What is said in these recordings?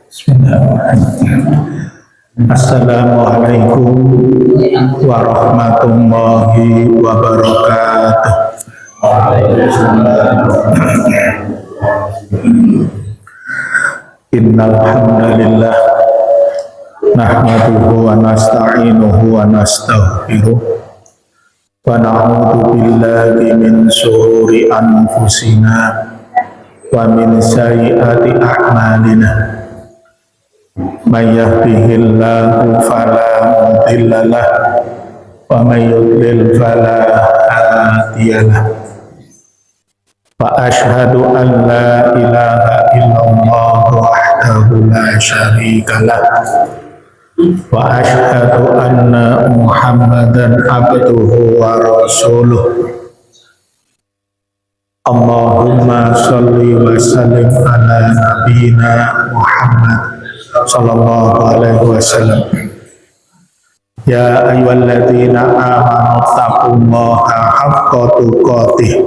Bismillahirrahmanirrahim. Assalamualaikum warahmatullahi wabarakatuh. Innal hamdalillah nahmaduhu wa nasta'inuhu wa nastaghfiruh wa na'udzu billahi min shururi anfusina wa min sayyiati a'malina. May yahdihillahu fala mudilla lahu wa may yudlil fala hadiya lahu. Wa asyhadu an la ilaha illallah wahdahu la syarika lahu wa asyhadu anna Muhammadan abduhu wa rasuluh. Allahumma shalli wa sallim ala nabiyyina Muhammad sallallahu alaihi wasallam. Ya ayyuhalladzina amanu taqullaha haqqa tuqatih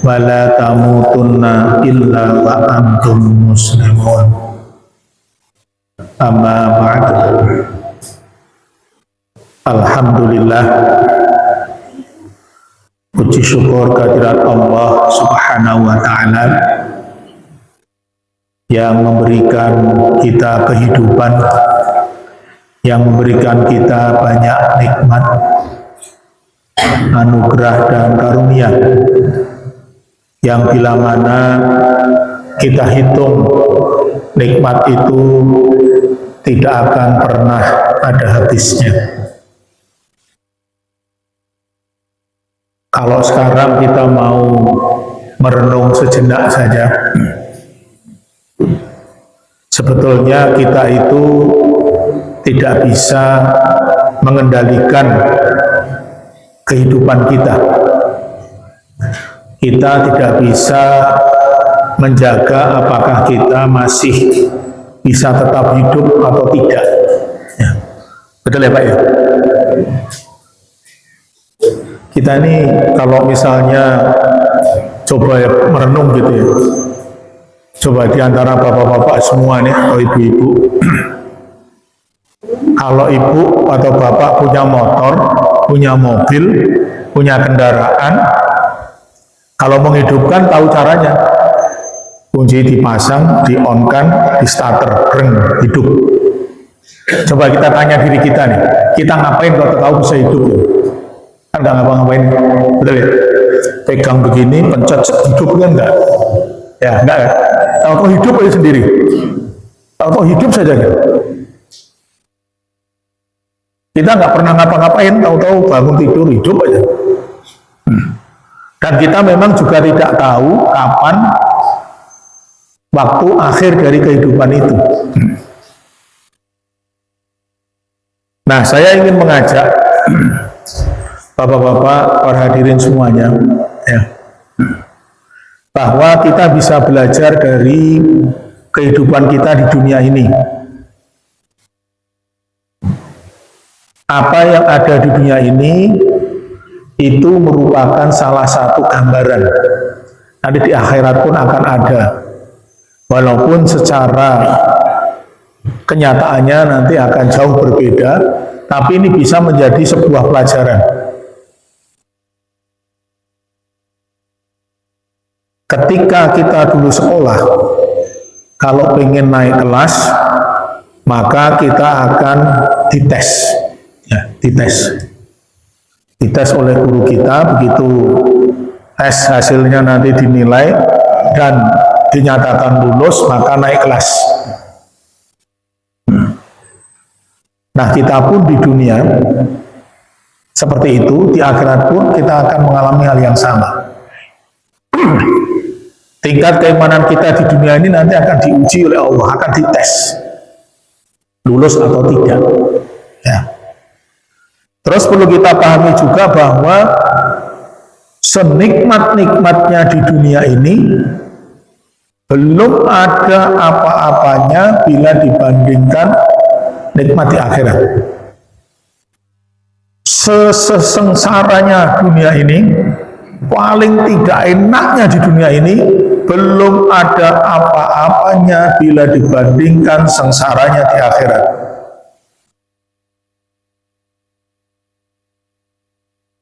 wa la tamutunna illa wa antum muslimun. Amma ba'du. Alhamdulillah, puji syukur kehadirat Allah Subhanahu wa taala yang memberikan kita kehidupan, yang memberikan kita banyak nikmat, anugerah dan karunia, yang bila mana kita hitung nikmat itu tidak akan pernah ada habisnya. Kalau sekarang kita mau merenung sejenak saja, sebetulnya kita itu tidak bisa mengendalikan kehidupan kita. Kita tidak bisa menjaga apakah kita masih bisa tetap hidup atau tidak. Ya. Betul ya Pak ya? Kita ini kalau misalnya coba ya, merenung gitu ya. Coba di antara bapak-bapak semua nih atau ibu-ibu, kalau ibu atau bapak punya motor, punya mobil, punya kendaraan, kalau menghidupkan tahu caranya. Kunci dipasang, di-on-kan, di starter, reng, hidup. Coba kita tanya diri kita nih, kita ngapain kalau tahu bisa hidup? Kan nggak ngapa-ngapain, betul ya? Pegang begini, pencet, hidup kan enggak? Ya, enggak ya? Tahu hidup aja sendiri. Tahu hidup saja kan? Kita nggak pernah ngapa-ngapain, tahu-tahu bangun tidur hidup aja. Dan kita memang juga tidak tahu kapan waktu akhir dari kehidupan itu. Nah, saya ingin mengajak bapak-bapak, para hadirin semuanya, ya, bahwa kita bisa belajar dari kehidupan kita di dunia ini. Apa yang ada di dunia ini itu merupakan salah satu gambaran. Nanti di akhirat pun akan ada. Walaupun secara kenyataannya nanti akan jauh berbeda, tapi ini bisa menjadi sebuah pelajaran. Ketika kita dulu sekolah, kalau pengen naik kelas, maka kita akan dites. Ya, dites oleh guru kita. Begitu tes hasilnya nanti dinilai dan dinyatakan lulus, maka naik kelas. Nah, kita pun di dunia seperti itu, di akhirat pun kita akan mengalami hal yang sama. Tingkat keimanan kita di dunia ini nanti akan diuji oleh Allah, akan dites, lulus atau tidak. Ya. Terus perlu kita pahami juga bahwa senikmat-nikmatnya di dunia ini belum ada apa-apanya bila dibandingkan nikmat di akhirat. Sesengsaranya dunia ini, paling tidak enaknya di dunia ini, belum ada apa-apa apanya bila dibandingkan sengsaranya di akhirat.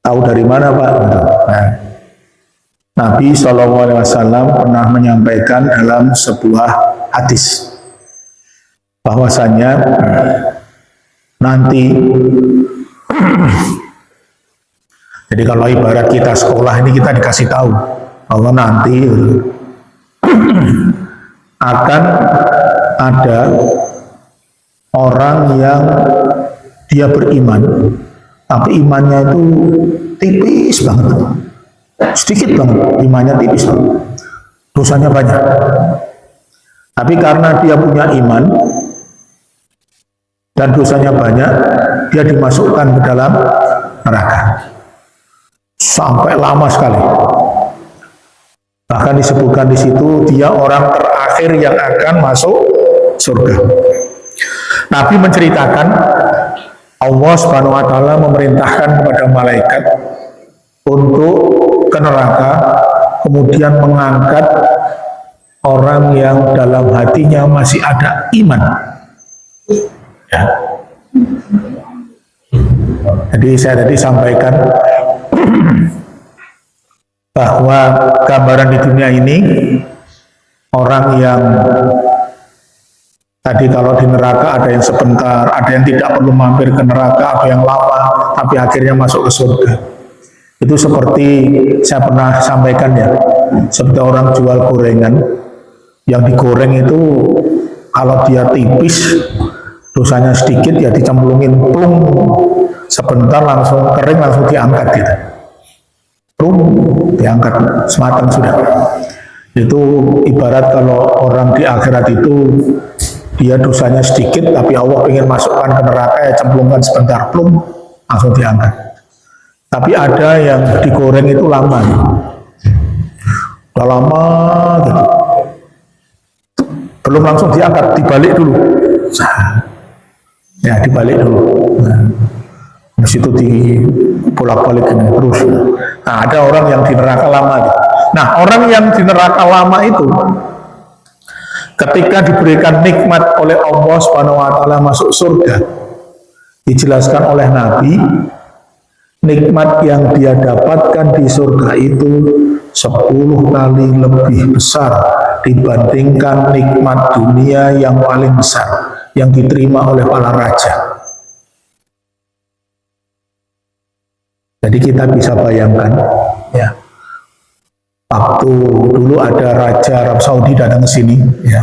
Tahu dari mana Pak? Nah, Nabi SAW pernah menyampaikan dalam sebuah hadis bahwasanya nanti jadi kalau ibarat kita sekolah ini kita dikasih tahu bahwa nanti akan ada orang yang dia beriman tapi imannya itu tipis banget, sedikit banget imannya, tipis banget, dosanya banyak. Tapi karena dia punya iman dan dosanya banyak, dia dimasukkan ke dalam neraka sampai lama sekali. Bahkan disebutkan di situ dia orang terakhir yang akan masuk surga. Nabi menceritakan Allah Subhanahu wa taala memerintahkan kepada malaikat untuk ke neraka, kemudian mengangkat orang yang dalam hatinya masih ada iman. Ya. Jadi saya tadi sampaikan bahwa gambaran di dunia ini orang yang tadi kalau di neraka ada yang sebentar, ada yang tidak perlu mampir ke neraka, ada yang lama tapi akhirnya masuk ke surga. Itu seperti saya pernah sampaikan ya, seperti orang jual gorengan yang digoreng itu kalau dia tipis dosanya sedikit ya dicemplungin plung, sebentar langsung kering, langsung diangkat gitu, plung, diangkat sematang sudah. Itu ibarat kalau orang di akhirat itu dia dosanya sedikit tapi Allah ingin masukkan ke neraka ya cemplungkan sebentar, plung, langsung diangkat. Tapi ada yang digoreng itu lama, udah lama gitu, belum langsung diangkat, dibalik dulu. Ya dibalik dulu. Nah, di situ dibolak-balik terus. Nah, ada orang yang di neraka lama. Nah, orang yang di neraka lama itu ketika diberikan nikmat oleh Allah Subhanahu wa taala masuk surga, dijelaskan oleh Nabi, nikmat yang dia dapatkan di surga itu 10 kali lebih besar dibandingkan nikmat dunia yang paling besar yang diterima oleh para raja. Jadi kita bisa bayangkan ya, waktu dulu ada Raja Arab Saudi datang ke sini ya,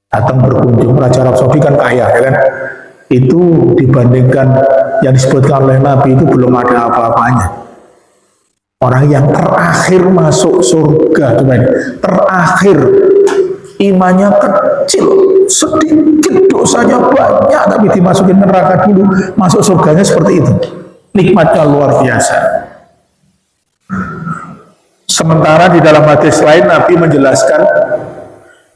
datang berkunjung. Raja Arab Saudi kan kaya ya kan, itu dibandingkan yang disebutkan oleh Nabi itu belum ada apa-apanya. Orang yang terakhir masuk surga, terakhir, imannya kecil, sedikit, dosanya banyak, tapi dimasukin neraka dulu, masuk surganya seperti itu. Nikmatnya luar biasa. Sementara di dalam hadis lain Nabi menjelaskan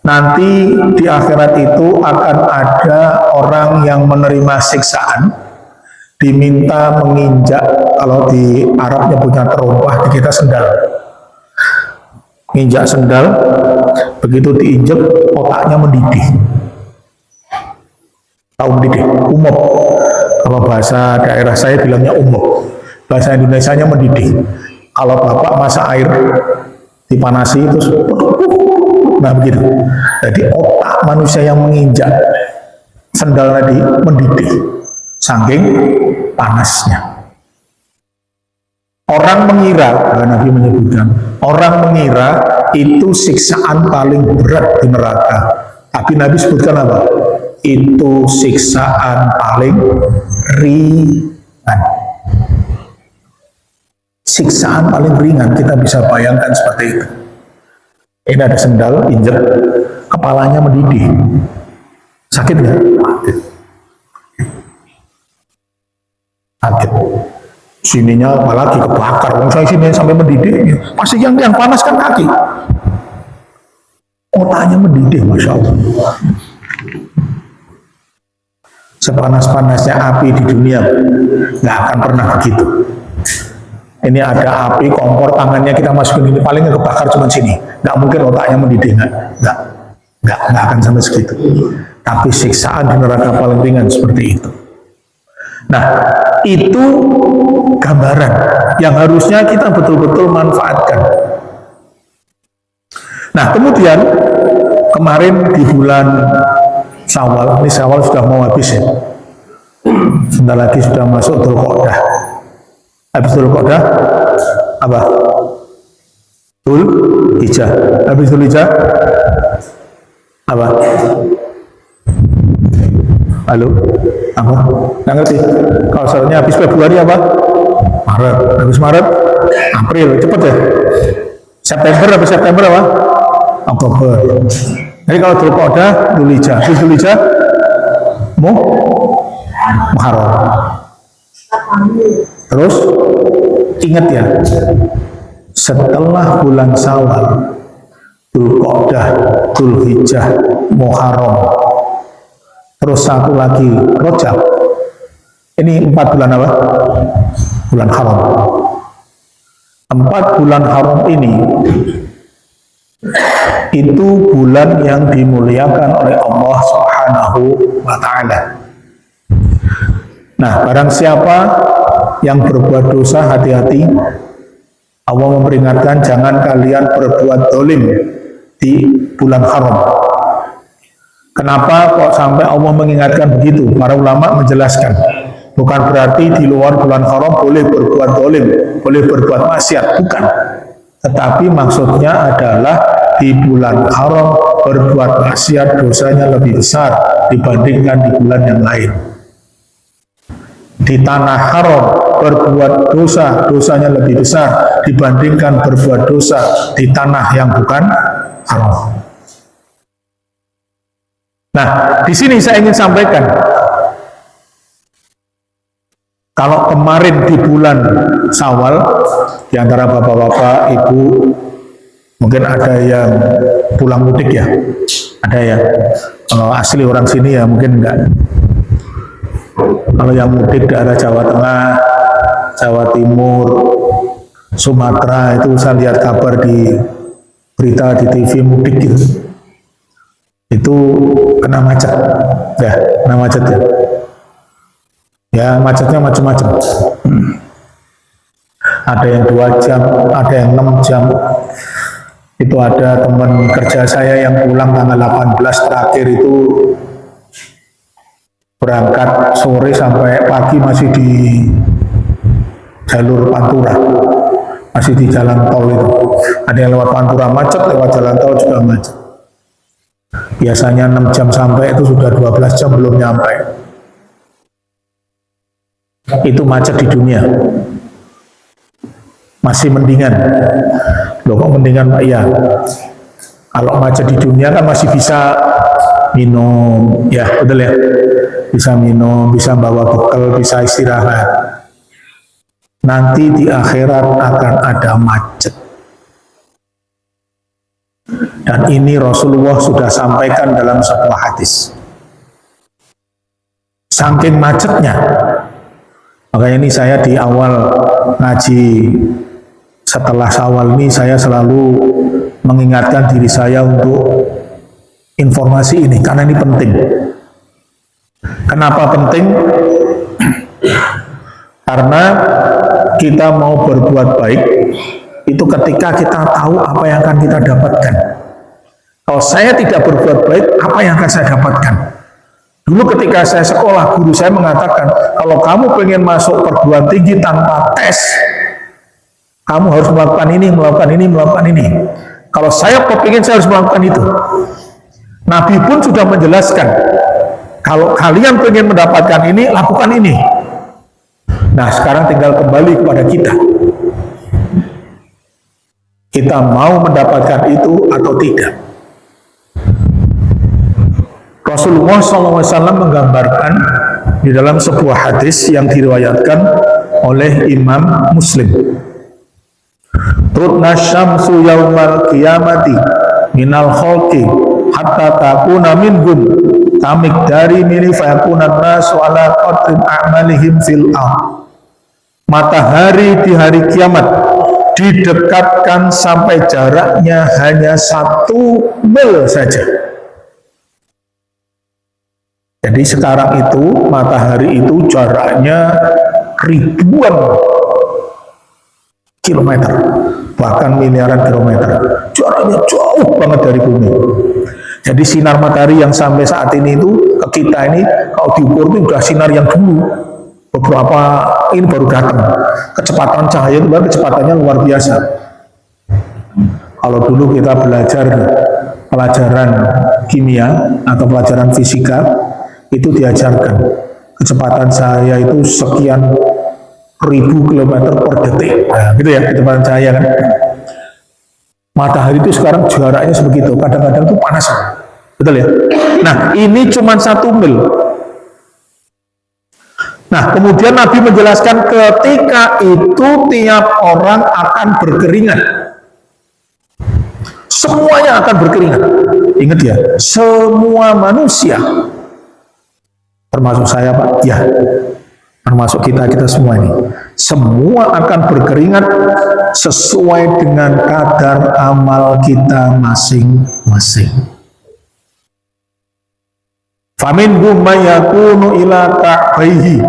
nanti di akhirat itu akan ada orang yang menerima siksaan, diminta menginjak, kalau di Arabnya punya terompah, di kita sendal, nginjak sendal, begitu diinjak otaknya mendidih. Tahu mendidih? Umop. Kalau bahasa daerah saya bilangnya umop, bahasa Indonesianya mendidih. Kalau bapak masak air dipanasi terus, nah begitu. Jadi otak manusia yang menginjak sendal tadi mendidih saking panasnya. Orang mengira, Nabi menyebutkan, orang mengira itu siksaan paling berat di neraka. Tapi Nabi sebutkan apa? Itu siksaan paling ringan. Siksaan paling ringan, kita bisa bayangkan seperti itu. Ini ada sendal, injek, kepalanya mendidih. Sakit nggak? Sakit. Sininya apalagi kebakar, misalnya sini sampai mendidih. Pasti yang panas kan kaki. Otaknya mendidih, Masya Allah. Sepanas-panasnya api di dunia nggak akan pernah begitu. Ini ada api kompor, tangannya kita masukin ini, paling kebakar cuma sini. nggak mungkin otaknya mendidih, nggak akan sampai segitu. Tapi siksaan di neraka paling ringan seperti itu. Nah, itu gambaran yang harusnya kita betul-betul manfaatkan. Nah, kemudian kemarin di bulan Syawal, ini Syawal sudah mau habis ya. Sebentar lagi sudah masuk Dzulqa'dah. Habis Dzulqa'dah apa? Dzulhijjah. Habis Dzulhijjah apa? Halo? Apa? Nggak ngerti. Kalau soalnya habis Februari apa? Maret. Habis Maret? April. Cepet ya? September habis September apa? Oktober. Jadi kalau Dzulqa'dah, Dzulhijjah. Habis Dzulhijjah? Muharram. Terus ingat ya, setelah bulan Syawal, Dzulqa'dah, Dzulhijjah, Muharram, terus satu lagi Rajab. Ini 4 bulan apa? Bulan haram. 4 bulan haram ini itu bulan yang dimuliakan oleh Allah Subhanahu wa Ta'ala. Nah, barang siapa yang berbuat dosa, hati-hati. Allah memperingatkan, jangan kalian berbuat zalim di bulan haram. Kenapa kok sampai Allah mengingatkan begitu? Para ulama menjelaskan, bukan berarti di luar bulan haram boleh berbuat zalim, boleh berbuat maksiat, bukan. Tetapi maksudnya adalah di bulan haram berbuat maksiat dosanya lebih besar dibandingkan di bulan yang lain. Di tanah haram berbuat dosa, dosanya lebih besar dibandingkan berbuat dosa di tanah yang bukan haram. Nah, di sini saya ingin sampaikan, kalau kemarin di bulan Syawal, di antara bapak-bapak, ibu, mungkin ada yang pulang mudik ya, ada ya. Kalau asli orang sini ya mungkin enggak. Kalau yang mudik daerah Jawa Tengah, Jawa Timur, Sumatera, itu saya lihat kabar di berita di TV mudik gitu. Itu kena macet, ya, kena macet ya. Ya, macetnya macam-macam. Ada yang 2 jam, ada yang 6 jam. Itu ada teman kerja saya yang pulang tanggal 18 terakhir itu berangkat sore sampai pagi masih di jalur Pantura, masih di jalan tol itu. Ada yang lewat Pantura macet, lewat jalan tol juga macet. Biasanya 6 jam sampai, itu sudah 12 jam belum nyampe. Itu macet di dunia. Masih mendingan. Loh kok mendingan Pak? Iya. Kalau macet di dunia kan masih bisa minum, ya betul ya. Bisa minum, bisa bawa bekal, bisa istirahat. Nanti di akhirat akan ada macet. Dan ini Rasulullah sudah sampaikan dalam sebuah hadis. Saking macetnya, makanya ini saya di awal ngaji setelah Syawal ini saya selalu mengingatkan diri saya untuk informasi ini, karena ini penting. Kenapa penting? Karena kita mau berbuat baik itu ketika kita tahu apa yang akan kita dapatkan. Kalau saya tidak berbuat baik, apa yang akan saya dapatkan? Dulu ketika saya sekolah, guru saya mengatakan, kalau kamu pengen masuk perguruan tinggi tanpa tes, kamu harus melakukan ini, melakukan ini, melakukan ini. Kalau saya kepingin, saya harus melakukan itu. Nabi pun sudah menjelaskan, kalau kalian pengen mendapatkan ini, lakukan ini. Nah, sekarang tinggal kembali kepada kita. Kita mau mendapatkan itu atau tidak. Rasulullah SAW menggambarkan di dalam sebuah hadis yang diriwayatkan oleh Imam Muslim. Tutna syamsu yaumal qiyamati minal khalqi hatta takuna minhum tamik dari mini fayakunan nasu ala qadrin a'malihim fil ard. Matahari di hari kiamat didekatkan sampai jaraknya hanya 1 mil saja. Jadi sekarang itu matahari itu jaraknya ribuan kilometer, bahkan miliaran kilometer. Jaraknya jauh banget dari bumi. Jadi sinar matahari yang sampai saat ini itu ke kita ini kalau diukur itu udah sinar yang dulu. Beberapa ini baru datang. Kecepatan cahaya itu baru kecepatannya luar biasa. Kalau dulu kita belajar pelajaran kimia atau pelajaran fisika, itu diajarkan kecepatan cahaya itu sekian ribu kilometer per detik. Nah, gitu ya kecepatan cahaya kan. Matahari itu sekarang jaraknya sebegitu, kadang-kadang itu panas. Betul ya? Nah, ini cuma 1 mil. Nah, kemudian Nabi menjelaskan ketika itu tiap orang akan berkeringat. Semuanya akan berkeringat. Ingat ya, semua manusia. Termasuk saya, Pak. Ya, termasuk kita semua ini. Semua akan berkeringat sesuai dengan kadar amal kita masing-masing. Faminhum may yakunu ila ka'baihi.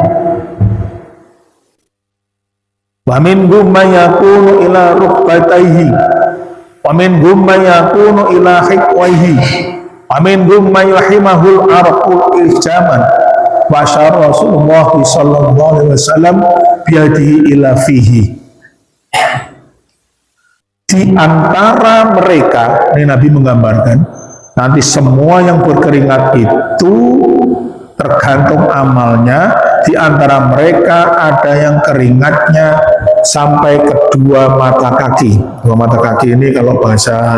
Waminhum may yakunu ila rukbataihi. Waminhum may yakunu ila hiqwaihi. Waminhum may yahimahul arqul iljaman. Wa syara Rasulullah sallallahu alaihi wasallam biadihi ila fihi. Di antara mereka, ini Nabi menggambarkan, nanti semua yang berkeringat itu tergantung amalnya. Di antara mereka ada yang keringatnya sampai kedua mata kaki. Dua mata kaki ini kalau bahasa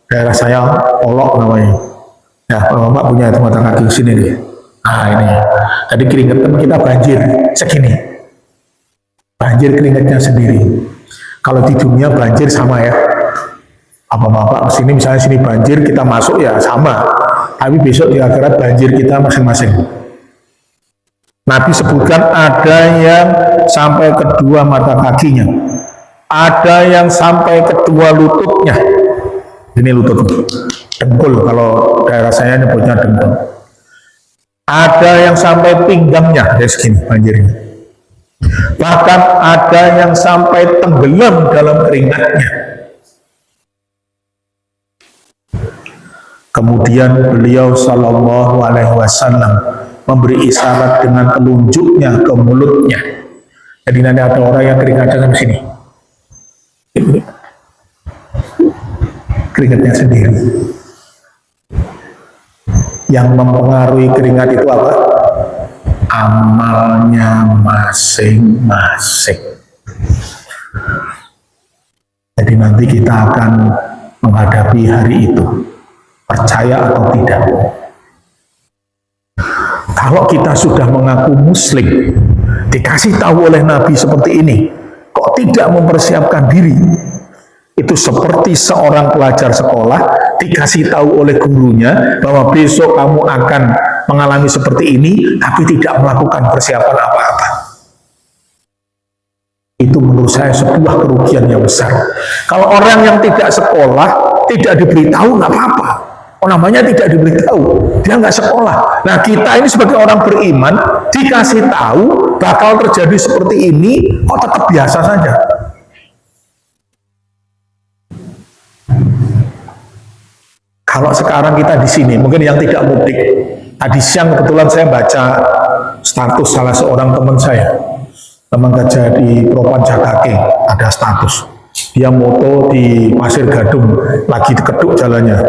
daerah saya olok namanya. Ya, kalau Bapak punya itu mata kaki sini nih. Nah ini. Tadi keringat kita banjir segini. Banjir keringatnya sendiri. Kalau di dunia banjir sama ya. Apa-apa sini misalnya sini banjir kita masuk ya sama, tapi besok di akhirat banjir kita masing-masing. Nabi sebutkan ada yang sampai kedua mata kakinya, ada yang sampai kedua lututnya. Ini lutut, dengkul kalau daerah saya nyebutnya dengkul. Ada yang sampai pinggangnya, ya segini banjirnya. Bahkan ada yang sampai tenggelam dalam keringatnya. Kemudian beliau sallallahu alaihi wasallam memberi isyarat dengan telunjuknya ke mulutnya. Jadi nanti ada orang yang keringatnya sampai sini. Keringatnya sendiri. Yang mempengaruhi keringat itu apa? Amalnya masing-masing. Jadi nanti kita akan menghadapi hari itu. Percaya atau tidak. Kalau kita sudah mengaku muslim, dikasih tahu oleh Nabi seperti ini, kok tidak mempersiapkan diri, itu seperti seorang pelajar sekolah dikasih tahu oleh gurunya bahwa besok kamu akan mengalami seperti ini, tapi tidak melakukan persiapan apa-apa. Itu menurut saya sebuah kerugian yang besar. Kalau orang yang tidak sekolah tidak diberitahu, nggak apa-apa. Oh, namanya tidak diberitahu, dia nggak sekolah. Nah, kita ini sebagai orang beriman dikasih tahu bakal terjadi seperti ini, kok tetap biasa saja. Kalau sekarang kita di sini, mungkin yang tidak mudik, tadi siang kebetulan saya baca status salah seorang teman saya, teman kerja di Propan Jakake, ada status. Dia moto di Pasir Gadung, lagi dikeduk jalannya.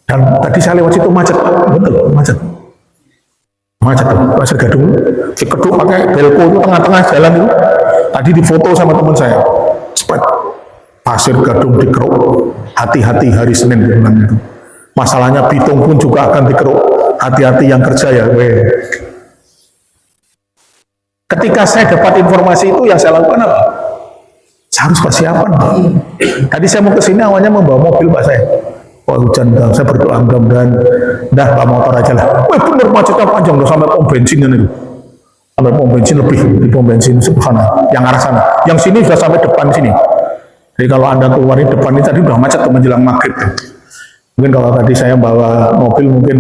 Dan tadi saya lewat situ macet, betul macet tuh, Pasir Gadung, dikeduk pakai belko itu tengah-tengah jalan itu. Tadi difoto sama teman saya, cepat Pasir Gadung dikeruk, hati-hati hari Senin itu. Masalahnya Bitung pun juga akan dikeruk, hati-hati yang kerja ya. Ketika saya dapat informasi itu, yang saya lakukan apa? Saya harus persiapan. Tadi saya mau ke sini awalnya membawa mobil Pak saya. Wah hujan, saya berdoa mudah-mudahan dah Pak motor aja lah. Wah bener macetnya panjang loh sampai pom bensin itu. Sampai pom bensin lebih di pom bensin subhanallah yang arah sana. Yang sini sudah sampai depan sini. Jadi kalau Anda keluar di depan ini tadi udah macet menjelang maghrib. Mungkin kalau tadi saya bawa mobil mungkin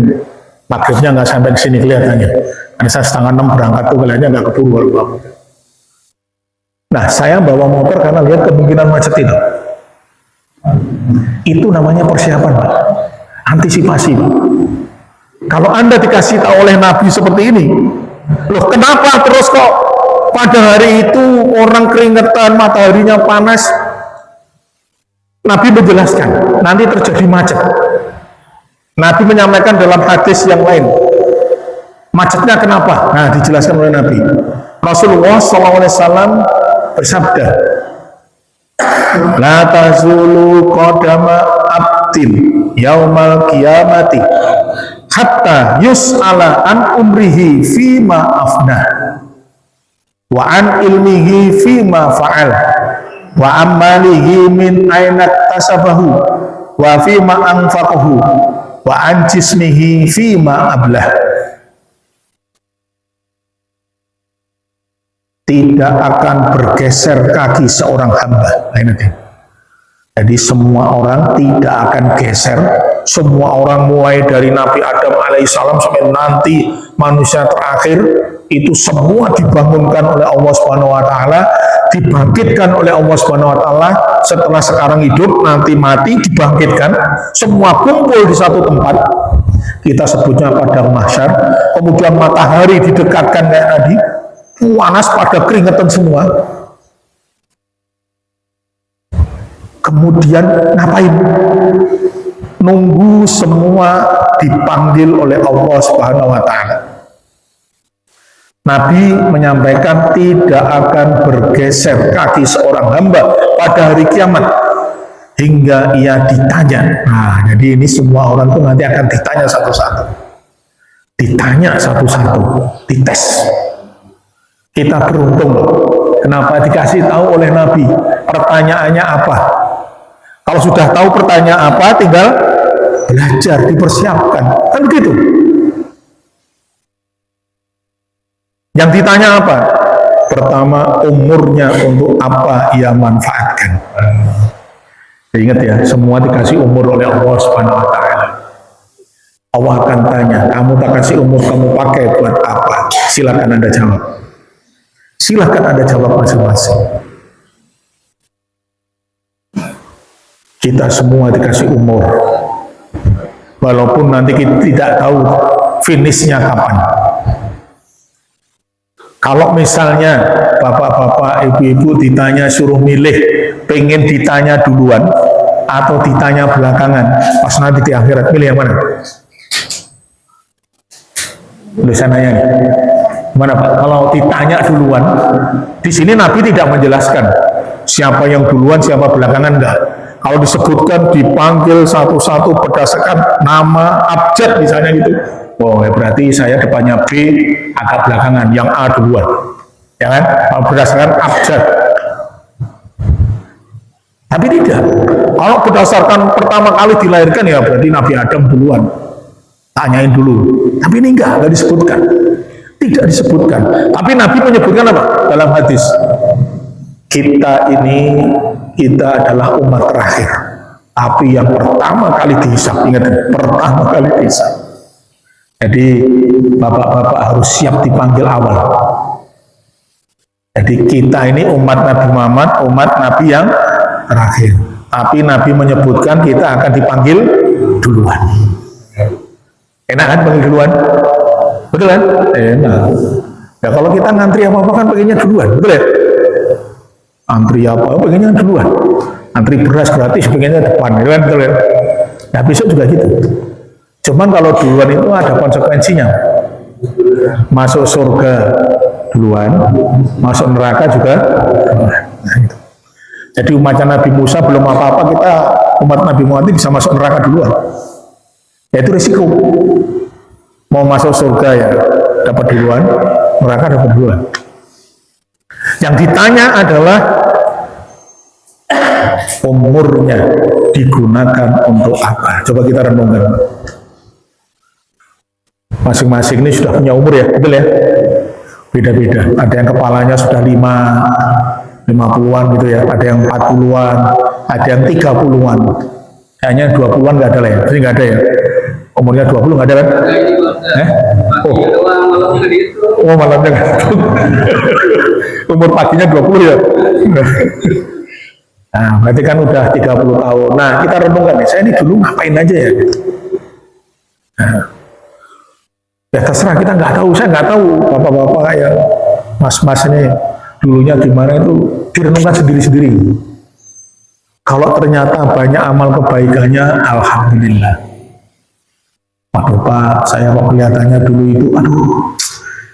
maghribnya nggak sampai ke sini kelihatannya. Karena saya 5:30 berangkat tuh kelihatannya nggak keburu. Nah, saya bawa motor karena lihat kemungkinan macet itu. Itu namanya persiapan, Pak. Antisipasi. Kalau Anda dikasih tahu oleh Nabi seperti ini, loh kenapa terus kok pada hari itu orang keringetan, mataharinya panas? Nabi menjelaskan, nanti terjadi macet. Nabi menyampaikan dalam hadis yang lain, macetnya kenapa? Nah, dijelaskan oleh Nabi. Rasulullah SAW bersabda, la tazulu qadama abdin yaumal qiyamati hatta yus'ala an umrihi fima afna wa an ilmihi fima fa'al wa ammalihi min aina tasabahu wa fima anfaqahu wa an jismihi fima ablah. Tidak akan bergeser kaki seorang hamba. Jadi semua orang tidak akan geser. Semua orang mulai dari Nabi Adam alaihissalam sampai nanti manusia terakhir itu semua dibangunkan oleh Allah Subhanahu wa taala, dibangkitkan oleh Allah Subhanahu wa taala setelah sekarang hidup, nanti mati, dibangkitkan, semua kumpul di satu tempat. Kita sebutnya padang mahsyar. Kemudian matahari didekatkan kayak tadi, panas pada keringetan semua. Kemudian ngapain? Nunggu semua dipanggil oleh Allah Subhanahu wa taala. Nabi menyampaikan tidak akan bergeser kaki seorang hamba pada hari kiamat hingga ia ditanya. Nah, jadi ini semua orang itu nanti akan ditanya satu-satu. Ditanya satu-satu, dites. Kita beruntung loh. Kenapa dikasih tahu oleh Nabi? Pertanyaannya apa? Kalau sudah tahu pertanyaan apa, tinggal belajar, dipersiapkan. Kan begitu. Yang ditanya apa? Pertama, umurnya untuk apa ia manfaatkan. Ingat ya, semua dikasih umur oleh Allah Subhanahu wa taala. Allah akan tanya, kamu tak kasih umur, kamu pakai buat apa? Silakan Anda jawab. Silakan Anda jawab masing-masing. Kita semua dikasih umur. Walaupun nanti kita tidak tahu finishnya kapan. Kalau misalnya bapak-bapak, ibu-ibu ditanya suruh milih, pengen ditanya duluan atau ditanya belakangan, pas nanti di akhirat milih yang mana? Udah saya nanya nih. Mana Pak? Kalau ditanya duluan, di sini Nabi tidak menjelaskan siapa yang duluan, siapa belakangan, enggak. Kalau disebutkan dipanggil satu-satu berdasarkan nama abjad misalnya gitu, oh berarti saya depannya B agak belakangan, yang A duluan, ya kan? Kalau berdasarkan abjad. Tapi tidak. Kalau berdasarkan pertama kali dilahirkan ya berarti Nabi Adam duluan. Tanyain dulu. Tapi ini enggak disebutkan. Tidak disebutkan. Tapi Nabi menyebutkan apa? Dalam hadis. Kita adalah umat terakhir. Tapi yang pertama kali dihisab. Ingat, pertama kali dihisab. Jadi bapak-bapak harus siap dipanggil awal. Jadi kita ini umat Nabi Muhammad, umat Nabi yang terakhir. Tapi Nabi menyebutkan kita akan dipanggil duluan. Enak kan panggil duluan? Betul kan? Enak. Ya kalau kita ngantri apa-apa kan pengennya duluan, betul ya? Antri apa, pengennya duluan. Antri beras gratis, pengennya depan, betul kan? Betul ya? Nah besok juga gitu. Cuman kalau duluan itu ada konsekuensinya. Masuk surga duluan, masuk neraka juga duluan. Nah, gitu. Jadi umatnya Nabi Musa belum apa-apa, kita umat Nabi Muhammad bisa masuk neraka duluan. Ya itu risiko. Mau masuk surga ya dapat duluan, neraka dapat duluan. Yang ditanya adalah umurnya digunakan untuk apa? Coba kita renungkan. Masing-masing ini sudah punya umur ya, betul ya? Beda-beda. Ada yang kepalanya sudah 5, 50-an gitu ya, ada yang 40-an, ada yang 30-an. Hanya 20-an nggak ada lah ya, jadi nggak ada ya. Umurnya 20 nggak ada kan? Oh malamnya nggak ada. Umur paginya 20 ya. Nah, berarti kan udah 30 tahun. Nah, kita renungkan nih, saya ini dulu ngapain aja ya? Nah, ya terserah, kita nggak tahu, saya nggak tahu bapak-bapak ya, mas-mas ini dulunya gimana, itu direnungkan sendiri-sendiri. Kalau ternyata banyak amal kebaikannya, alhamdulillah. Waduh Pak, saya kok kelihatannya dulu itu, aduh,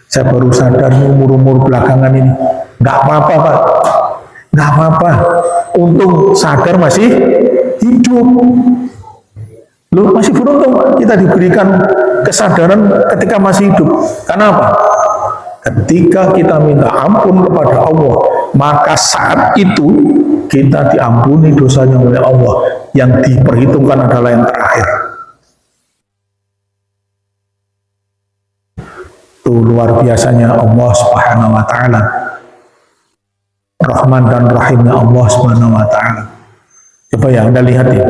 saya baru sadar umur-umur belakangan ini. Nggak apa-apa Pak, nggak apa-apa. Untung sadar masih hidup. Loh, masih beruntung kita diberikan kesadaran ketika masih hidup. Karena apa? Ketika kita minta ampun kepada Allah, maka saat itu kita diampuni dosanya oleh Allah. Yang diperhitungkan adalah yang terakhir. Itu luar biasanya Allah Subhanahu wa Ta'ala. Rahman dan Rahimnya Allah Subhanahu wa Ta'ala. Coba ya Anda lihat ya.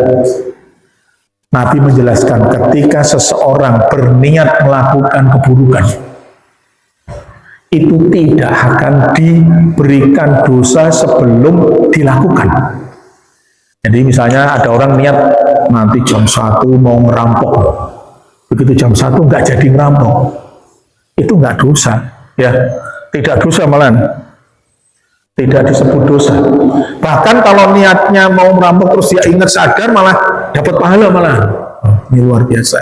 Nabi menjelaskan ketika seseorang berniat melakukan keburukan, itu tidak akan diberikan dosa sebelum dilakukan. Jadi misalnya ada orang niat nanti jam 1 mau ngerampok, begitu jam 1 nggak jadi ngerampok, itu nggak dosa, ya, tidak dosa malahan, tidak disebut dosa. Bahkan kalau niatnya mau merampok terus dia ingat sadar malah dapat pahala malahan. Ini luar biasa.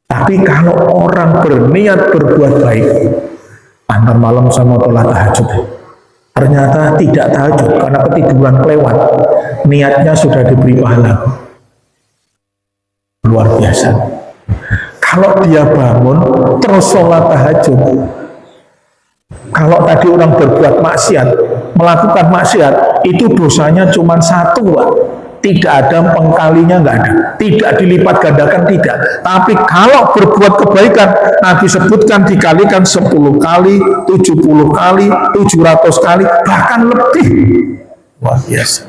Tapi kalau orang berniat berbuat baik, antar malam sama sholat tahajud, ternyata tidak tahajud karena ketiduran kelewat, niatnya sudah diberi pahala. Luar biasa. Kalau dia bangun terus sholat tahajud, kalau tadi orang berbuat maksiat, melakukan maksiat, itu dosanya cuma 1, Pak. Tidak ada pengkalinya, nggak ada. Tidak dilipat gandakan, tidak. Tapi kalau berbuat kebaikan, Nabi sebutkan dikalikan 10 kali, 70 kali, 700 kali, bahkan lebih. Wah, biasa.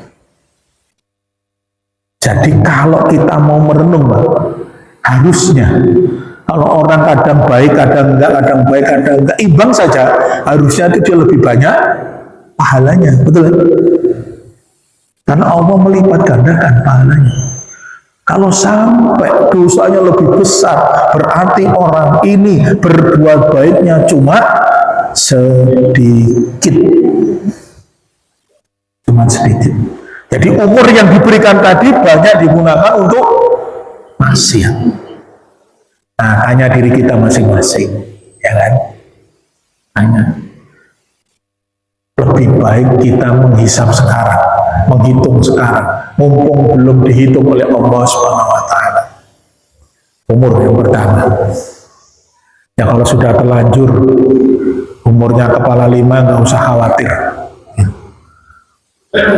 Jadi kalau kita mau merenung, harusnya kalau orang kadang baik, kadang enggak, kadang baik, kadang enggak, imbang saja, harusnya itu dia lebih banyak pahalanya, betul? Karena Allah melipat gandakan pahalanya. Kalau sampai dosanya lebih besar, berarti orang ini berbuat baiknya cuma sedikit. Cuma sedikit. Jadi umur yang diberikan tadi banyak digunakan untuk maksiat. Nah, hanya diri kita masing-masing, ya kan? Hanya lebih baik kita menghisap sekarang, menghitung sekarang, mumpung belum dihitung oleh Allah Subhanahu wa Ta'ala. Umur yang pertama. Ya kalau sudah terlanjur umurnya kepala 5, nggak usah khawatir.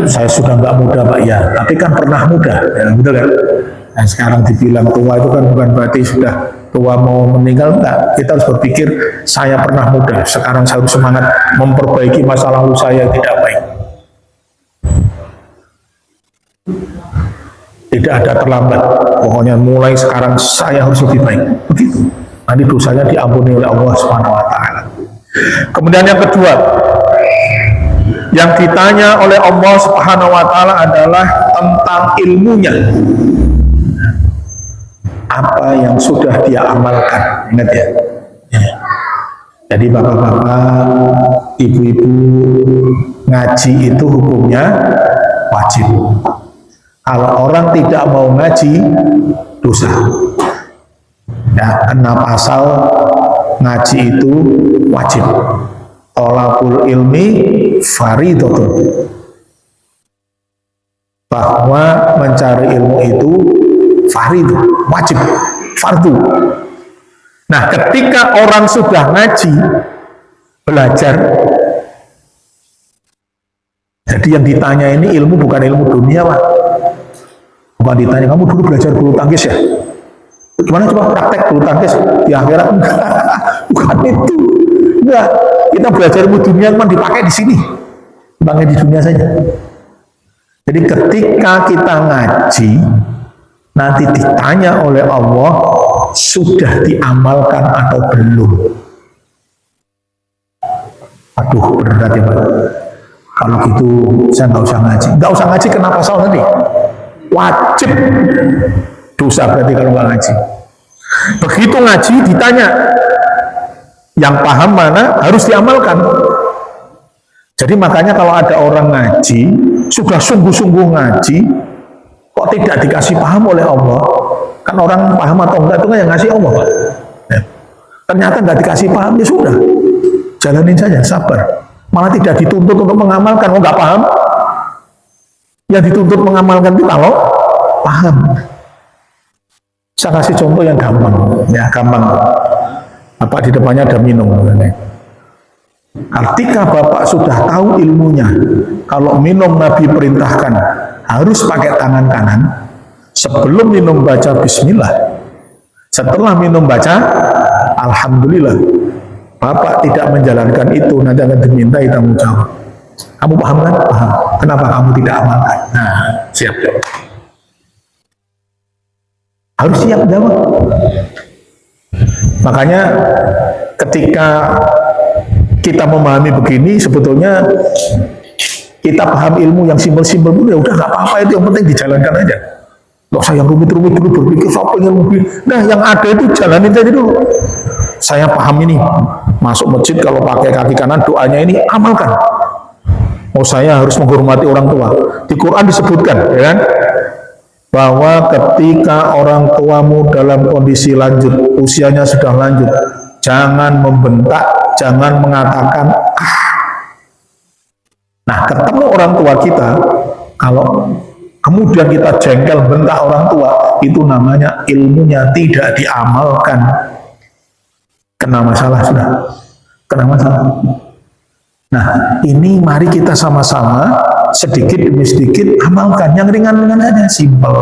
Saya sudah nggak muda Pak, ya, tapi kan pernah muda, ya, betul kan? Nah, sekarang dibilang tua itu kan bukan berarti sudah tua mau meninggal, enggak. Kita harus berpikir, saya pernah muda, sekarang saya harus semangat memperbaiki masa lalu saya yang tidak baik. Tidak ada terlambat, pokoknya mulai sekarang saya harus lebih baik. Begitu. Nanti dosanya diampuni oleh Allah Subhanahu wa Ta'ala. Kemudian yang kedua, yang ditanya oleh Allah Subhanahu wa Ta'ala adalah tentang ilmunya. Apa yang sudah dia amalkan, ingat ya. Jadi bapak-bapak, ibu-ibu, ngaji itu hukumnya wajib. Kalau orang tidak mau ngaji, dosa. Ya, kena pasal ngaji itu wajib. Thalabul ilmi fardhatun. Bahwa mencari ilmu itu fardhu, wajib, fardu. Nah, ketika orang sudah ngaji, belajar, jadi yang ditanya ini ilmu bukan ilmu dunia, Pak. Bukan ditanya, kamu dulu belajar bulu tangkis ya? Gimana coba praktek bulu tangkis di akhirat? Bukan itu. Enggak, kita belajar ilmu dunia cuma dipakai di sini. Pakai di dunia saja. Jadi ketika kita ngaji, nanti ditanya oleh Allah, sudah diamalkan atau belum? Aduh, berat ya Pak. Kalau gitu saya nggak usah ngaji. Nggak usah ngaji kenapa pasal tadi? Wajib dosa berarti kalau nggak ngaji. Begitu ngaji ditanya, yang paham mana harus diamalkan. Jadi makanya kalau ada orang ngaji, sudah sungguh-sungguh ngaji, kok tidak dikasih paham oleh Allah? Kan orang paham atau enggak itu kan yang ngasih Allah. Ya. Ternyata nggak dikasih paham, ya sudah. Jalanin saja, sabar. Malah tidak dituntut untuk mengamalkan, nggak paham. Yang dituntut mengamalkan itu kalau paham. Saya kasih contoh yang gampang, ya gampang. Apa di depannya ada minum. Ketika Bapak sudah tahu ilmunya, kalau minum Nabi perintahkan harus pakai tangan kanan. Sebelum minum baca Bismillah. Setelah minum baca Alhamdulillah. Bapak tidak menjalankan itu, nanti akan dimintai tanggung jawab. Kamu paham kan? Paham. Kenapa kamu tidak amalkan? Nah, siap jawab. Harus siap jawab. Makanya ketika kita memahami begini, sebetulnya kita paham ilmu yang simpel-simpel dulu, ya udah nggak apa-apa, itu yang penting dijalankan aja. Nggak usah yang rumit-rumit dulu berpikir siapa yang lebih. Nah, yang ada itu jalanin saja dulu. Saya paham ini, masuk masjid kalau pakai kaki kanan doanya ini amalkan. Oh, saya harus menghormati orang tua. Di Quran disebutkan, ya kan, bahwa ketika orang tuamu dalam kondisi lanjut, usianya sudah lanjut, jangan membentak, jangan mengatakan ah. Nah, ketemu orang tua kita, kalau kemudian kita jengkel bentak orang tua, itu namanya ilmunya tidak diamalkan. Kena masalah sudah, kena masalah. Nah, ini mari kita sama-sama sedikit demi sedikit amalkan. Yang ringan-ringan aja, simpel.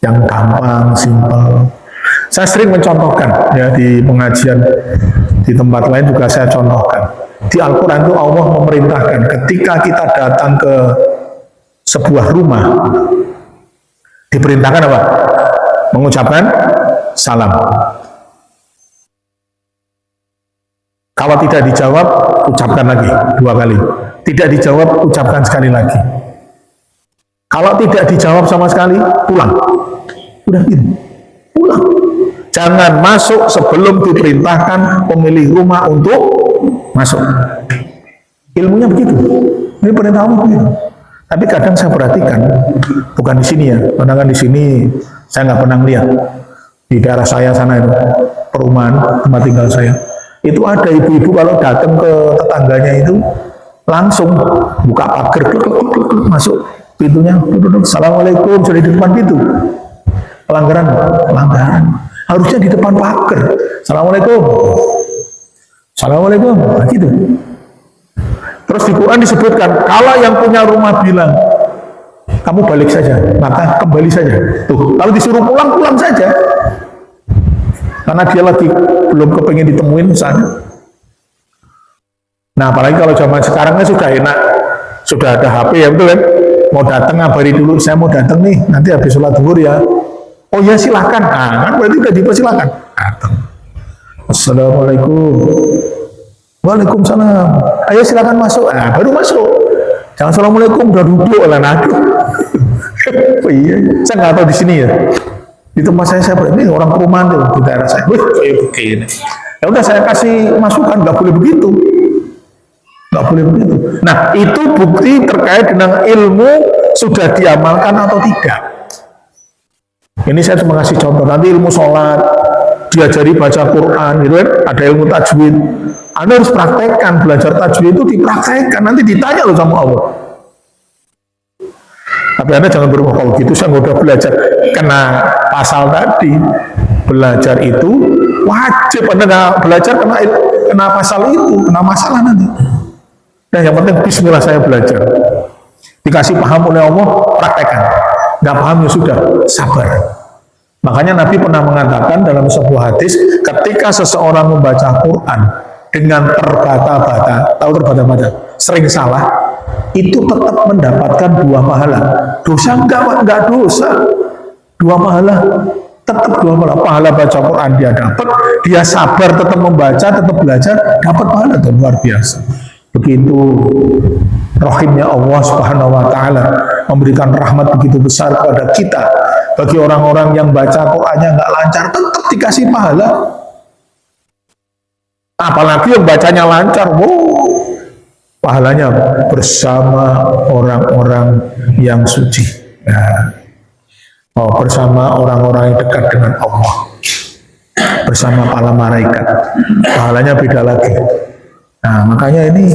Yang gampang, simpel. Saya sering mencontohkan ya di pengajian di tempat lain juga saya contohkan. Di Al-Quran itu Allah memerintahkan ketika kita datang ke sebuah rumah, diperintahkan apa? Mengucapkan salam. Kalau tidak dijawab, ucapkan lagi 2 kali. Tidak dijawab, ucapkan sekali lagi. Kalau tidak dijawab sama sekali, pulang. Udah gitu, pulang. Jangan masuk sebelum diperintahkan pemilik rumah untuk masuk. Ilmunya begitu. Ini perintah Allah begitu. Tapi kadang saya perhatikan, bukan di sini ya, padahal di sini saya nggak pernah lihat. Di daerah saya sana itu, perumahan tempat tinggal saya. Itu ada ibu-ibu kalau datang ke tetangganya itu langsung buka pagar, masuk pintunya, assalamualaikum, sudah di depan pintu. Pelanggaran. Harusnya di depan pagar. Assalamualaikum. Assalamualaikum. Nah, gitu. Terus di Quran disebutkan, kalau yang punya rumah bilang, kamu balik saja, maka kembali saja. Tuh, kalau disuruh pulang, pulang saja. Karena dia lagi belum kepengen ditemuin misalnya. Nah, apalagi kalau zaman sekarang kan sudah enak, sudah ada HP ya, betul kan? Mau datang ngabari dulu, saya mau datang nih, nanti habis sholat zuhur ya. Oh ya silahkan. Nah, kan berarti udah dipersilahkan. Datang. Assalamualaikum. Waalaikumsalam. Ayo silakan masuk. Nah, baru masuk. Jangan assalamualaikum udah duduk lah nanti. Oh iya, saya nggak tahu di sini ya. Di tempat saya ini orang perumahan tuh di daerah saya. Wih, kayak begini. Ya udah saya kasih masukan, nggak boleh begitu. Nggak boleh begitu. Nah, itu bukti terkait dengan ilmu sudah diamalkan atau tidak. Ini saya cuma kasih contoh. Nanti ilmu sholat, diajari baca Quran, gitu kan? Ada ilmu tajwid. Anda harus praktekkan, belajar tajwid itu dipraktekkan. Nanti ditanya loh sama Allah. Tapi Anda jangan berpikir kalau gitu saya nggak udah belajar. Kena pasal tadi. Belajar itu wajib. Anda nggak belajar kena pasal itu, kena masalah nanti. Nah, yang penting bismillah saya belajar. Dikasih paham oleh Allah, praktekkan. Nggak paham ya sudah, sabar. Makanya Nabi pernah mengatakan dalam sebuah hadis, ketika seseorang membaca Quran dengan terbata-bata, tahu terbata-bata? sering salah, itu tetap mendapatkan 2 pahala. Dosa enggak dosa. 2 pahala, tetap 2 pahala. Pahala baca Quran dia dapat, dia sabar tetap membaca, tetap belajar, dapat pahala. Itu luar biasa. Begitu rahimnya Allah Subhanahu wa taala memberikan rahmat begitu besar kepada kita. Bagi orang-orang yang baca Qur'annya nggak lancar, tetap dikasih pahala. Apalagi yang bacanya lancar, pahalanya bersama orang-orang yang suci. Bersama orang-orang yang dekat dengan Allah, bersama para malaikat, pahalanya beda lagi. Nah, makanya ini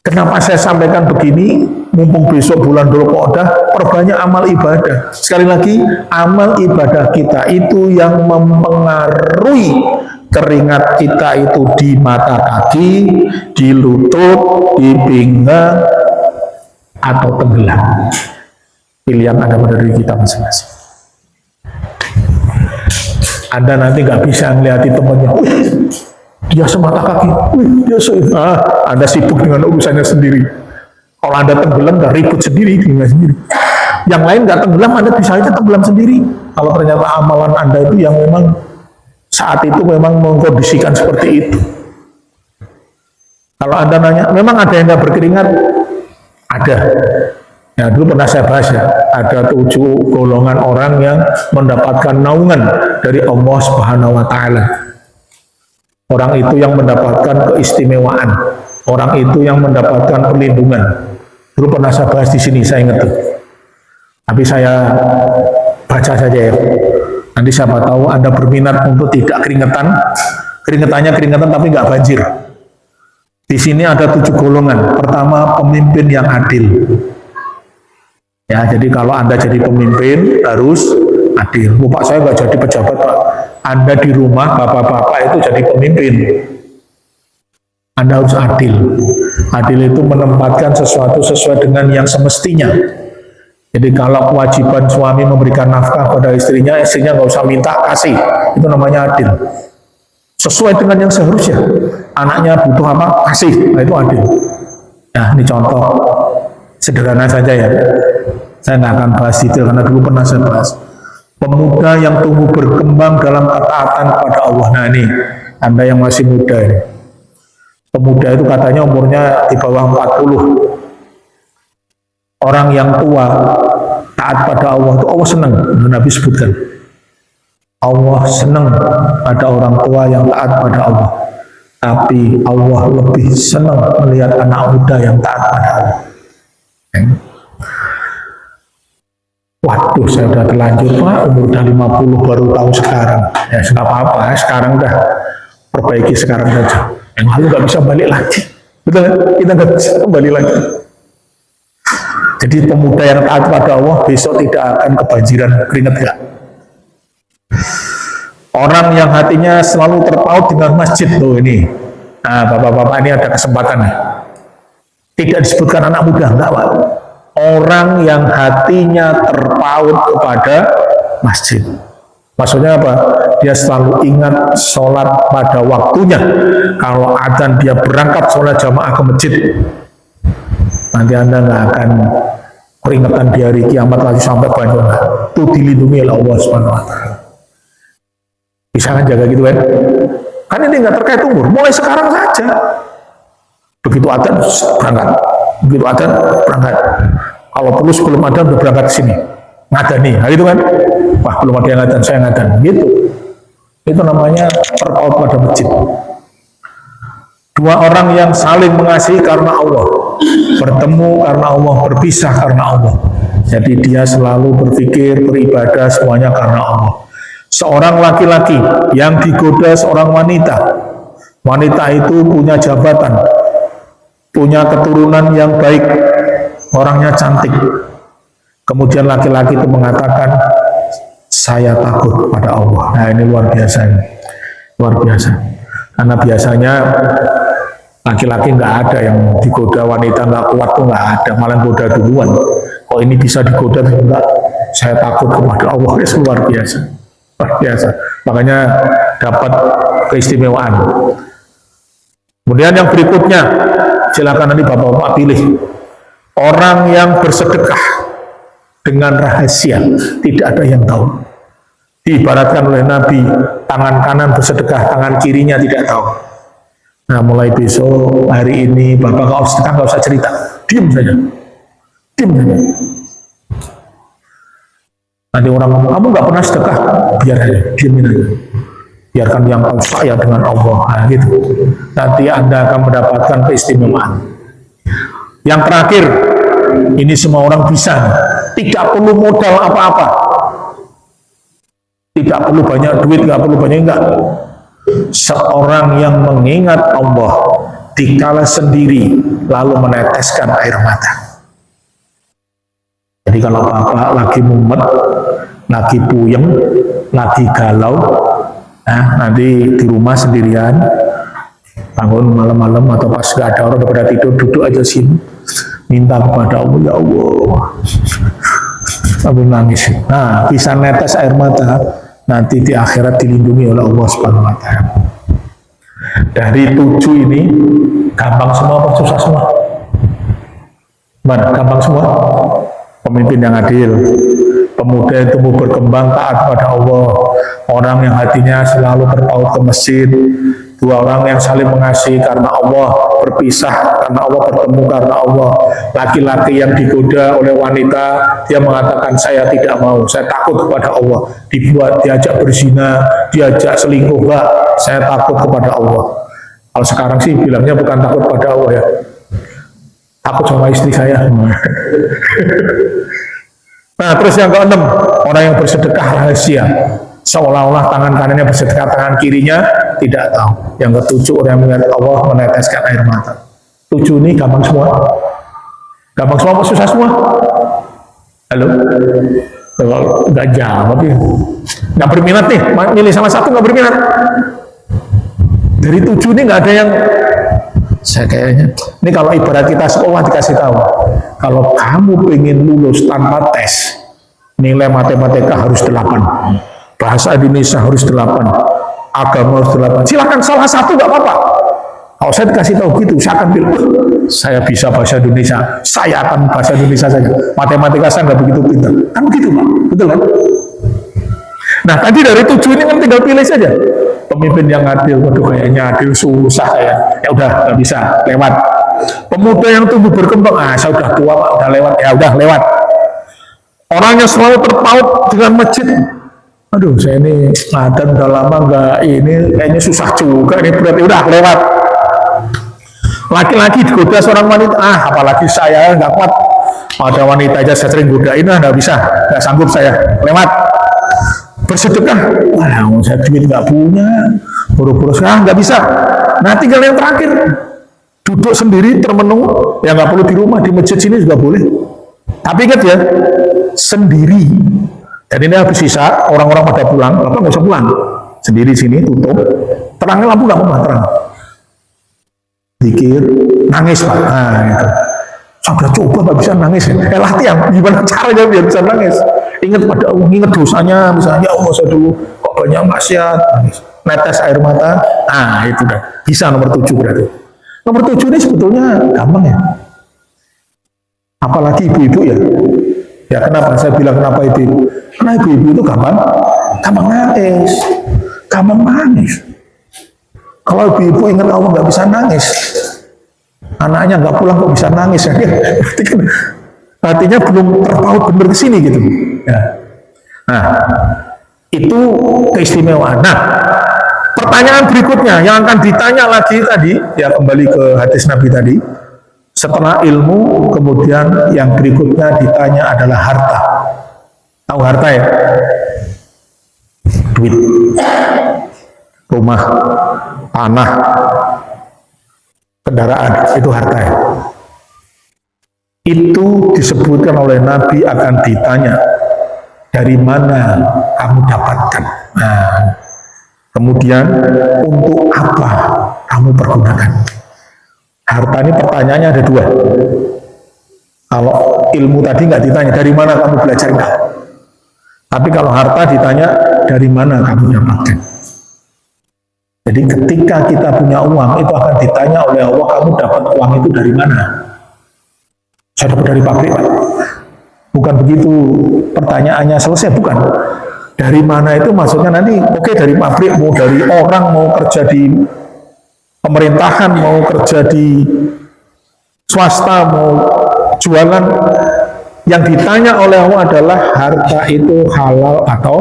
kenapa saya sampaikan begini, mumpung besok bulan Dzulqa'dah, perbanyak amal ibadah. Sekali lagi, amal ibadah kita itu yang mempengaruhi keringat kita itu di mata kaki, di lutut, di pinggang, atau tenggelam. Pilihan ada pada diri kita masing-masing. Anda nanti nggak bisa melihat temannya, dia semata kaki, dia Anda sibuk dengan urusannya sendiri. Kalau Anda tenggelam, nggak ribut sendiri, tinggal sendiri. Yang lain nggak tenggelam, Anda bisa aja tenggelam sendiri. Kalau ternyata amalan Anda itu yang memang saat itu memang mengkondisikan seperti itu. Kalau Anda nanya, memang ada yang nggak berkeringat? Ada. Ya, dulu pernah saya bahas ya, ada 7 golongan orang yang mendapatkan naungan dari Allah Subhanahu wa taala. Orang itu yang mendapatkan keistimewaan, orang itu yang mendapatkan perlindungan. Dulu pernah saya bahas di sini, saya ingat. Tapi saya baca saja ya. Nanti siapa tahu Anda berminat untuk tidak keringetan, keringetan tapi nggak banjir. Di sini ada 7 golongan. Pertama, pemimpin yang adil. Ya, jadi kalau Anda jadi pemimpin harus adil. Pak, saya nggak jadi pejabat, Pak. Anda di rumah, bapak-bapak itu jadi pemimpin. Anda harus adil. Adil itu menempatkan sesuatu sesuai dengan yang semestinya. Jadi kalau kewajiban suami memberikan nafkah pada istrinya nggak usah minta, kasih. Itu namanya adil. Sesuai dengan yang seharusnya. Anaknya butuh apa, kasih. Nah, itu adil. Nah, ini contoh sederhana saja ya. Saya nggak akan bahas detail karena dulu pernah saya bahas. Pemuda yang tumbuh berkembang dalam ketaatan kepada Allah. Nah ini, Anda yang masih muda ini. Pemuda itu katanya umurnya di bawah 40. Orang yang tua, taat pada Allah itu Allah senang. Nabi sebutkan. Allah senang ada orang tua yang taat pada Allah. Tapi Allah lebih senang melihat anak muda yang taat pada Allah. Waduh, saya udah terlanjur Pak, umur udah 50 baru tahu sekarang. Ya, nggak apa-apa, sekarang dah perbaiki sekarang saja. Yang lalu nggak bisa balik lagi. Betul kan? Kita nggak bisa kembali lagi. Jadi pemuda yang taat pada Allah besok tidak akan kebanjiran keringat enggak. Orang yang hatinya selalu terpaut dengan masjid loh ini. Nah, bapak-bapak ini ada kesempatan. Tidak disebutkan anak muda, enggak Pak. Orang yang hatinya terpaut kepada masjid. Maksudnya apa? Dia selalu ingat sholat pada waktunya. Kalau adzan dia berangkat sholat jamaah ke masjid. Nanti Anda nggak akan keringetan di hari kiamat lagi sampai banyak. Itu dilindungi oleh Allah Subhanahu wa taala. Bisa kan jaga gitu kan? Kan ini nggak terkait umur. Mulai sekarang saja. Begitu adzan berangkat. Begitu adzan berangkat. Kalau perlu sebelum adzan udah berangkat ke sini. Ngadani. Nah gitu kan? Wah, belum ada yang adzan, saya ngadan. Gitu. Itu namanya terpaut pada masjid. 2 orang yang saling mengasihi karena Allah, bertemu karena Allah, berpisah karena Allah. Jadi dia selalu berpikir, beribadah semuanya karena Allah. Seorang laki-laki yang digoda seorang wanita. Wanita itu punya jabatan, punya keturunan yang baik, orangnya cantik. Kemudian laki-laki itu mengatakan, saya takut pada Allah. Nah ini luar biasa. Luar biasa. Karena biasanya laki-laki nggak ada yang digoda wanita nggak kuat tuh nggak ada, malah goda duluan. Kok ini bisa digoda enggak? Saya takut kepada Allah. Ya luar biasa. Luar biasa. Makanya dapat keistimewaan. Kemudian yang berikutnya, silakan nanti Bapak-Bapak pilih. Orang yang bersedekah dengan rahasia, tidak ada yang tahu. Diibaratkan oleh Nabi, tangan kanan bersedekah, tangan kirinya tidak tahu. Nah, mulai besok, hari ini, Bapak kalau sedekah nggak usah cerita, diam saja. Diam saja. Nanti orang ngomong, kamu nggak pernah sedekah, biar aja, diamin aja. Biarkan yang tahu saya dengan Allah, nah, gitu. Nanti Anda akan mendapatkan keistimewaan. Yang terakhir, ini semua orang bisa, tidak perlu modal apa-apa, tidak perlu banyak duit, nggak perlu banyak, enggak. Seorang yang mengingat Allah dikala sendiri lalu meneteskan air mata. Jadi kalau Bapak lagi mumet, lagi puyeng, lagi galau, nah nanti di rumah sendirian, bangun malam-malam atau pas gak ada orang pada tidur, duduk aja sini, minta kepada Allah, ya Allah, sambil nangis. Nah, bisa netes air mata, nanti di akhirat dilindungi oleh Allah Subhanahu wa Ta'ala. Dari 7 ini, gampang semua apa susah semua? Mana? Gampang semua? Pemimpin yang adil, pemuda yang tumbuh berkembang taat kepada Allah, orang yang hatinya selalu terpaut ke masjid, 2 orang yang saling mengasihi karena Allah, berpisah karena Allah, bertemu karena Allah. Laki-laki yang digoda oleh wanita, dia mengatakan saya tidak mau, saya takut kepada Allah. Dibuat diajak berzina, diajak selingkuh, enggak, saya takut kepada Allah. Kalau sekarang sih bilangnya bukan takut kepada Allah ya, takut sama istri saya. Nah, terus yang ke-6, orang yang bersedekah rahasia, seolah-olah tangan kanannya bersedekah, tangan kirinya tidak tahu. Yang ke-7, orang yang mengingat Allah meneteskan air mata. 7 ini gampang semua. Gampang semua apa susah semua? Halo? Nggak jawab ya. Nggak berminat nih, milih salah satu nggak berminat. Dari 7 ini nggak ada yang, saya kayaknya, ini kalau ibarat kita sekolah dikasih tahu, kalau kamu pengen lulus tanpa tes, nilai matematika harus 8, bahasa Indonesia harus 8, agama harus 8, silakan salah satu nggak apa-apa. Kalau saya dikasih tahu gitu, saya akan bilang, saya bisa bahasa Indonesia, saya akan bahasa Indonesia saja, matematika saya nggak begitu pintar, kan begitu Pak, betul kan? Nah, tadi dari 7 ini kan tinggal pilih saja. Pemimpin yang adil, waduh kayaknya adil susah ya. Ya udah nggak bisa, lewat. Pemuda yang tumbuh berkembang, saya udah tua Pak, udah lewat, ya udah lewat. Orang yang selalu terpaut dengan masjid, aduh saya ini ngadan udah lama nggak ini, kayaknya susah juga ini berat, ya udah lewat. Laki-laki digoda seorang wanita, apalagi saya nggak kuat. Ada wanita aja saya sering godain, nggak bisa, nggak sanggup saya, lewat. Bersedekah, saya duit nggak punya, buru-buru nggak bisa. Nah, tinggal yang terakhir, duduk sendiri termenung, ya nggak perlu di rumah, di masjid sini juga boleh. Tapi ingat ya, sendiri. Dan ini habis sisa, orang-orang pada pulang, Bapak nggak usah pulang, sendiri sini tutup, terangnya lampu nggak apa-apa, terang. Dikir, nangis Pak, gitu. Saya udah coba nggak bisa nangis, latihan, gimana caranya biar bisa nangis? Ingat pada Allah, ingat dosanya, misalnya ya Allah saya dulu kok banyak maksiat, netes air mata, itu dah bisa nomor 7 berarti. Nomor 7 ini sebetulnya gampang ya, apalagi ibu-ibu ya. Ya kenapa saya bilang kenapa ibu-ibu? Karena ibu-ibu itu gampang nangis, gampang nangis. Kalau ibu-ibu ingat Allah nggak bisa nangis, anaknya nggak pulang kok bisa nangis ya, berarti kan artinya belum terpaut benar ke sini gitu. Ya. Nah, itu keistimewaan. Nah, pertanyaan berikutnya yang akan ditanya lagi tadi, ya kembali ke hadis Nabi tadi, setelah ilmu, kemudian yang berikutnya ditanya adalah harta. Tahu harta ya? Duit, rumah, tanah, kendaraan, itu harta ya. Itu disebutkan oleh Nabi akan ditanya, dari mana kamu dapatkan? Nah, kemudian untuk apa kamu pergunakan? Harta ini pertanyaannya ada 2. Kalau ilmu tadi nggak ditanya, dari mana kamu belajar enggak? Tapi kalau harta ditanya, dari mana kamu dapatkan? Jadi ketika kita punya uang, itu akan ditanya oleh Allah, kamu dapat uang itu dari mana? Saya dapat dari pabrik, Pak. Bukan begitu pertanyaannya selesai, bukan. Dari mana itu maksudnya nanti, oke, dari pabrik, mau dari orang, mau kerja di pemerintahan, mau kerja di swasta, mau jualan. Yang ditanya oleh Allah adalah harta itu halal atau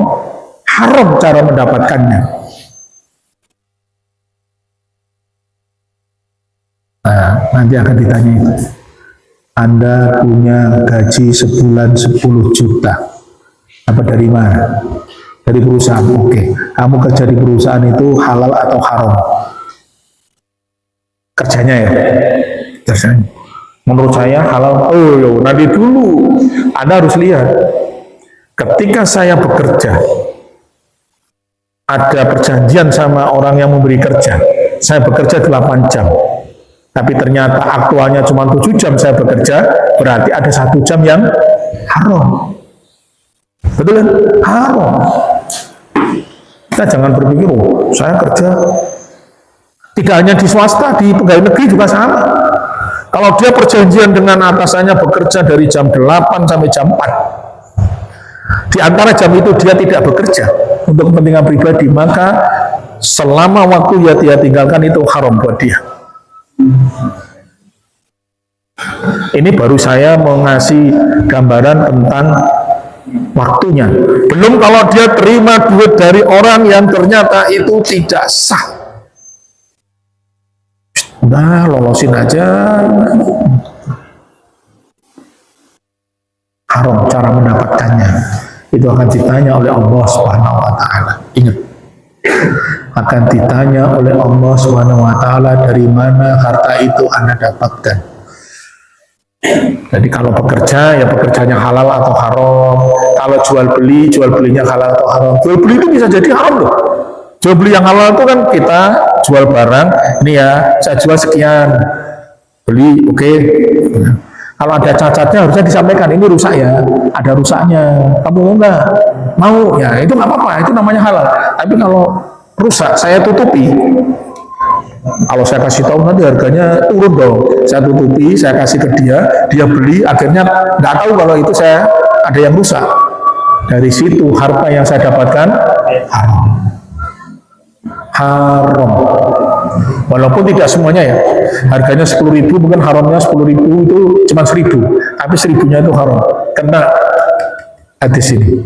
haram cara mendapatkannya. Nah, nanti akan ditanya itu. Anda punya gaji sebulan 10 juta. Apa dari mana? Dari perusahaan. Oke. Kamu kerja di perusahaan itu halal atau haram? Kerjanya ya? Kerjanya. Menurut saya halal. Oh, nanti dulu. Anda harus lihat. Ketika saya bekerja, ada perjanjian sama orang yang memberi kerja. Saya bekerja 8 jam. Tapi ternyata aktualnya cuma 7 jam saya bekerja, berarti ada 1 jam yang haram. Betul kan? Haram. Kita jangan berpikir, oh saya kerja. Tidak hanya di swasta, di pegawai negeri juga sama. Kalau dia perjanjian dengan atasannya bekerja dari jam 8 sampai jam 4. Di antara jam itu dia tidak bekerja untuk kepentingan pribadi, maka selama waktu dia tinggalkan itu haram buat dia. Ini baru saya mau ngasih gambaran tentang waktunya. Belum kalau dia terima duit dari orang yang ternyata itu tidak sah. Udah, lolosin aja. Haram cara mendapatkannya. Itu akan ditanya oleh Allah Subhanahu wa taala. Ingat. Akan ditanya oleh Allah Subhanahu wa taala dari mana harta itu Anda dapatkan. Jadi kalau bekerja, ya pekerjaannya halal atau haram. Kalau jual belinya halal atau haram. Jual beli itu bisa jadi haram loh. Jual beli yang halal itu kan kita jual barang, ini ya, saya jual sekian. Beli, oke. Kalau ada cacatnya harusnya disampaikan, ini rusak ya, ada rusaknya. Kamu mau nggak? Mau, ya itu nggak apa-apa, itu namanya halal. Tapi kalau rusak, saya tutupi. Kalau saya kasih tahu nanti harganya turun dong. Saya tutupi, saya kasih ke dia, dia beli, akhirnya nggak tahu kalau itu saya ada yang rusak. Dari situ harta yang saya dapatkan haram. Haram. Walaupun tidak semuanya ya. Harganya 10.000, bukan haramnya 10.000 itu cuma 1.000, tapi 1.000-nya itu haram. Kena hadis ini.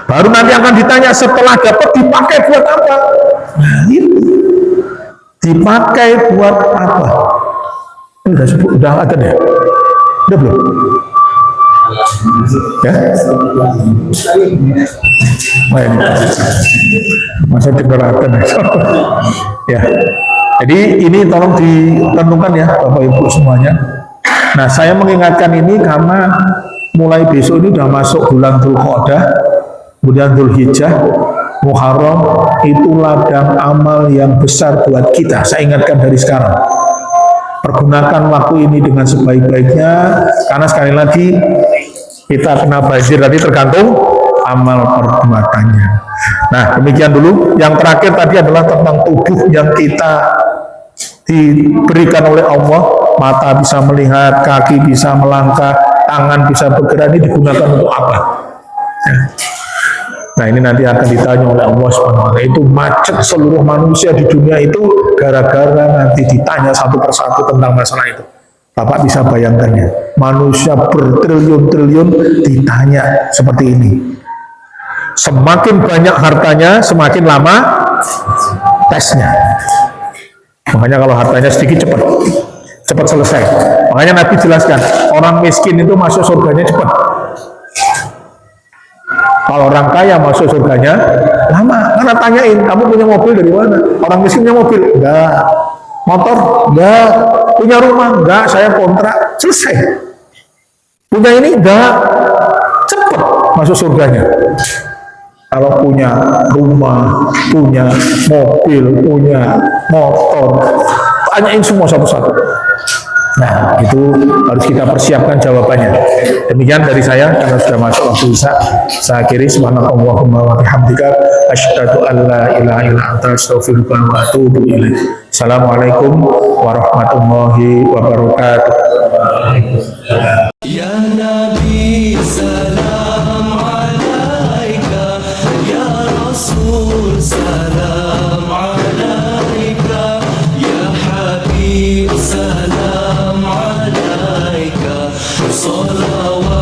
Baru nanti akan ditanya setelah dapat dipakai buat apa? Nah, itu. Dipakai buat apa? Udah ada deh. Udah belum? Ya? Masa diberatan ya. Jadi ini tolong ditentukan ya Bapak Ibu semuanya. Nah, saya mengingatkan ini karena mulai besok ini sudah masuk bulan Dzulqa'dah, kemudian Dzulhijjah, Muharram, itu ladang amal yang besar buat kita. Saya ingatkan dari sekarang. Pergunakan waktu ini dengan sebaik-baiknya, karena sekali lagi kita kena banjir tadi tergantung amal perbuatannya. Nah, demikian dulu. Yang terakhir tadi adalah tentang tubuh yang kita diberikan oleh Allah. Mata bisa melihat, kaki bisa melangkah, tangan bisa bergerak. Ini digunakan untuk apa? Nah, ini nanti akan ditanya oleh Allah Subhanahu wa taala. Itu macet seluruh manusia di dunia itu gara-gara nanti ditanya satu persatu tentang masalah itu. Bapak bisa bayangkannya, manusia bertriliun-triliun ditanya seperti ini. Semakin banyak hartanya, semakin lama tesnya. Makanya kalau hartanya sedikit cepat selesai. Makanya Nabi jelaskan, orang miskin itu masuk surganya cepat. Kalau orang kaya masuk surganya lama. Karena tanyain, kamu punya mobil dari mana? Orang miskin punya mobil? Enggak. Motor? Enggak. Punya rumah? Enggak, saya kontrak. Selesai. Punya ini? Enggak. Cepat masuk surganya. Kalau punya rumah, punya mobil, punya motor, tanyain semua satu-satu. Nah, itu harus kita persiapkan jawabannya. Demikian dari saya, karena sudah masuk waktu isya. Saya akhiri, subhanakallahumma wa bihamdika asyhadu an la ilaha illa anta astaghfiruka wa atubu ilaik. Assalamualaikum warahmatullahi wabarakatuh. Ya Nabi salam alaika, Ya Rasul salam alaika, Ya Habib salam alaika, salawat